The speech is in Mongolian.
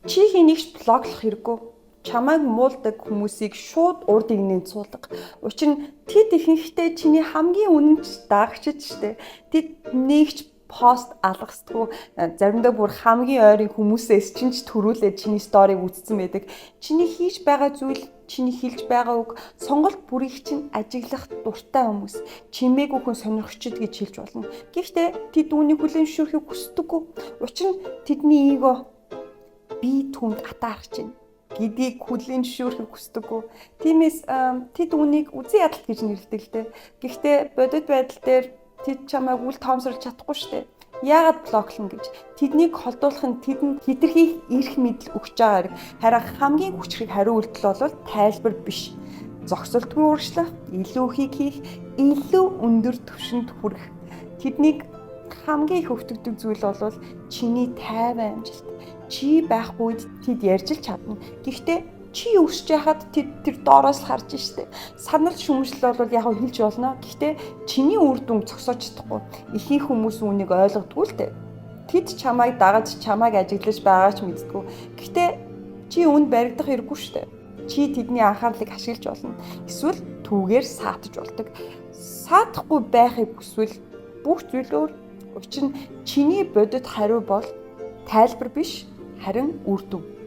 Чи хийнийгч блоклох хэрэггүй. Чамайг муулдаг хүмүүсийг шууд урд игнэнд суулга. Учир нь тэд ихэнхдээ чиний хамгийн үнэнч даагчид штэ. Тэд нэгч пост алгасдаггүй. Заримдаа бүр хамгийн ойрын хүмүүсээс чинь ч төрүүлээд чиний сториг үзсэн байдаг. Чиний хийж байгаа зүйл, чиний хэлж байгаа үг, сонголт бүрийг чинь ажиглах дуртай хүмүүс. Чимээгүй хүн сонирхчид гэж хэлж болно. Гэхдээ тэд үүнийг хүлээн зөвшөөрөхийг хүсдэггүй. Учир нь тэдний эго би түнд атаарч байна гэдгийг хүлээн зөвшөөрөхийг хүсдэггүй. Тиймээс тэд үүнийг үзэн ядалт гэж нэрлэдэг л дээ. Гэхдээ бодит байдал дээр тэд чамайг үл тоомсорлж чадахгүй шүү дээ. Яагаад блоклно гэж? Тэднийг холдуулах нь тэдэнд хэтэрхийх эрх мэдэл өгч байгаа хэрэг. Харин хамгийн хүчрэг хариу үйлдэл бол тайлбар биш. Зогсолтгүй урагшлах, илүү ихийг хийх, илүү өндөр түвшинд хүрэх. Тэднийг хамгийн их өвтгдөг зүйл бол чиний тайван амжилт. Чи байхгүй үед тэд ярьж л чадна. Гэхдээ чи өсөж яхад тэд тэр доороос л харж штэ. Санал шүмжлэл бол яг хэлж болно. Гэхдээ чиний үр дүн зогсоож чадахгүй. Ихэнх хүмүүс үүнийг ойлгодгүй л дээ. Тэд чамайг дагаж чамайг ажиглаж байгаа ч мэддэггүй. Гэхдээ чи үүнд баригдах хэрэггүй штэ. Чи тэдний анхаарлыг ашиглаж болно. Эсвэл түүгээр саатаж болдог. Саатахгүй байхыг хүсвэл бүх зүйлөөр учир нь чиний бодит хариу бол тайлбар биш, харин үр дүн.